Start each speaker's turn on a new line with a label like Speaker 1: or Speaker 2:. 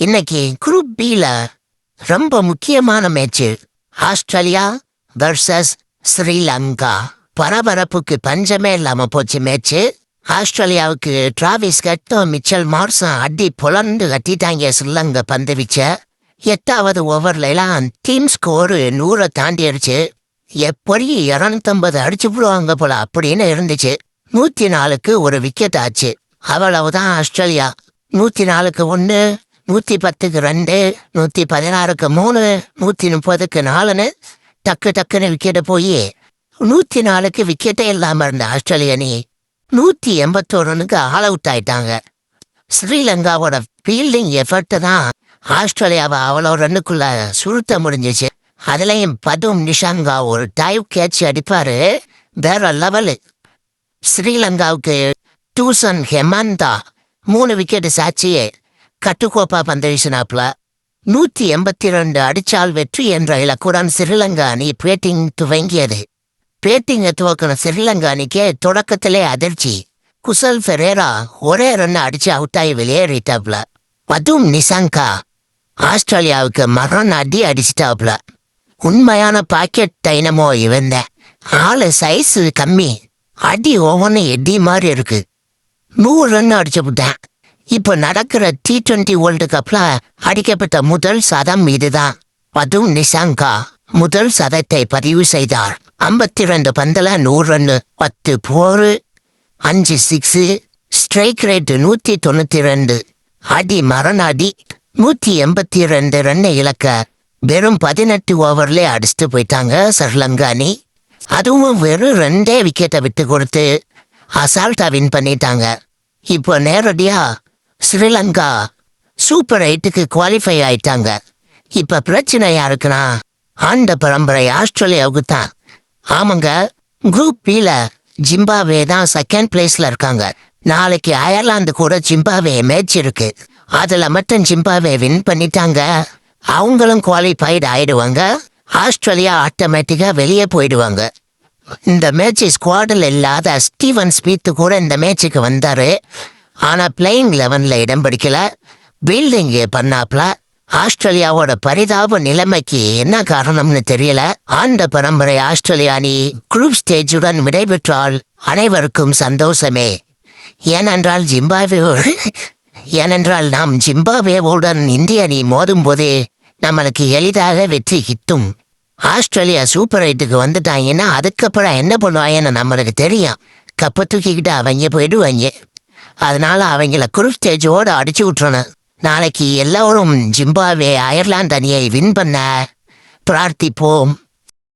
Speaker 1: இன்னைக்கு குரூப் பில ரொம்ப முக்கியமான மேட்ச். Australia versus Sri Lanka. பரபரப்புக்கு பஞ்சமே இல்லாம போச்சு மேட்ச். ஆஸ்திரேலியாவுக்கு டிராவிஸ் ஹெட்டும் மிச்சல் மார்ஸும் அடி புலந்து கட்டிட்டாங்க ஸ்ரீலங்கா பந்து வீச்ச. 8வது ஓவர்ல எல்லாம் டீம் ஸ்கோரு 100 தாண்டிடுச்சு. எப்படி 250 அடிச்சு விடுவாங்க போல அப்படின்னு இருந்துச்சு. 104க்கு ஒரு விக்கெட் ஆச்சு. அவ்வளவுதான். ஆஸ்திரேலியா 104க்கு 1, 110க்கு 2, 116க்கு 3, 130க்கு 4ன்னு டக்குன்னு விக்கெட்டு போய் 104க்கு விக்கெட்டே இல்லாம இருந்த ஆஸ்திரேலிய அணி 181க்கு ஆல் அவுட் ஆயிட்டாங்க. ஸ்ரீலங்காவோட ஃபீல்டிங் எஃபர்ட் தான் ஆஸ்திரேலியாவை அவ்வளோ ரன்னுக்குள்ள சுருட்ட முடிஞ்சிச்சு. அதுலயும் பதும் நிஷாங்கா ஒரு டைவ் கேட்ச் அடிப்பாரு, வேற லெவலு. ஸ்ரீலங்காவுக்கு டூசன் ஹெமந்தா 3 விக்கெட்டு சாட்சியே கட்டுக்கோப்பா பந்து வீசினாப்புல. 182 அடிச்சால் வெற்றி என்ற இலக்குடன் ஸ்ரீலங்கா அணி பேட்டிங் துவங்கியது. பேட்டிங்கை துவக்கின ஸ்ரீலங்கா அணிக்கே தொடக்கத்திலே அதிர்ச்சி. குசல் ஃபெரேரா ஒரே ரன் அடிச்சு அவுட்டாகி வெளியேறிட்டாப்ல. பதும் நிஷாங்கா ஆஸ்திரேலியாவுக்கு மரண அடி அடிச்சிட்டாப்ல. உண்மையான பாக்கெட் டைனமோ இவந்த. ஆளு சைஸ் கம்மி, அடி ஒவ்வொன்னு எடி மாதிரி இருக்கு. 100 ரன் அடிச்சு விட்டேன். இப்போ நடக்கிற T20 வேர்ல்டு கப்ல அடிக்கப்பட்ட முதல் சதம் இதுதான். பதும் நிஷாங்கா முதல் சதத்தை பதிவு செய்தார். 52 பந்துல 100 ரன்னு, 10 4, 5 6, ஸ்ட்ரைக் ரேட் 192. அடி மரண அடி. 182 ரன்னை இழக்க வெறும் 18 ஓவர்ல அடிச்சுட்டு போயிட்டாங்க ஸ்ரீலங்கா அணி. அதுவும் வெறும் 2 விக்கெட்டை விட்டு கொடுத்து அசால்ட்டா வின் பண்ணிட்டாங்க. இப்போ நேரடியா ஸ்ரீலங்கா சூப்பர் 8க்கு குவாலிஃபை ஆயிட்டாங்க. இப்ப பிரச்சனை யாருக்குன்னா ஆண்ட பரம்பரை ஆஸ்திரேலியாவுக்கு தான். ஆமாங்க, குரூப் பில ஜிம்பாவே தான் செகண்ட் பிளேஸ்ல இருக்காங்க. நாளைக்கு அயர்லாந்து கூட ஜிம்பாவே மேட்ச் இருக்கு. அதுல மட்டும் ஜிம்பாவே வின் பண்ணிட்டாங்க, அவங்களும் குவாலிஃபைடு ஆயிடுவாங்க. ஆஸ்திரேலியா ஆட்டோமேட்டிக்கா வெளியே போயிடுவாங்க. இந்த மேட்ச் ஸ்குவாடில் இல்லாத ஸ்டீவன் ஸ்மித் கூட இந்த மேட்சுக்கு வந்தாரு. ஆனா பிளேயிங் 11ல இடம் பிடிக்கல. பீல்டிங் பண்ணாப்ல. ஆஸ்திரேலியாவோட பரிதாப நிலைமைக்கு என்ன காரணம்னு தெரியல. ஆண்ட பரம்பரை ஆஸ்திரேலியா அணி குரூப் ஸ்டேஜுடன் விடைபெற்றால் அனைவருக்கும் சந்தோஷமே. ஏனென்றால் நாம் ஜிம்பாப்வேவுடன் இந்திய அணி மோதும் போதே நம்மளுக்கு எளிதாக வெற்றி கிட்டும். ஆஸ்திரேலியா சூப்பர் 8க்கு வந்துட்டாங்கன்னா அதுக்கப்புறம் என்ன பண்ணுவாங்கன்னு நம்மளுக்கு தெரியும். கப்பை தூக்கிக்கிட்டு அவங்க போயிடுவாங்க. அதனால அவங்கள குரூப் ஸ்டேஜோடு அடிச்சு விட்டுறணும். நாளைக்கு எல்லோரும் ஜிம்பாப்வே அயர்லாந்து அணியை வின் பண்ண பிரார்த்திப்போம்.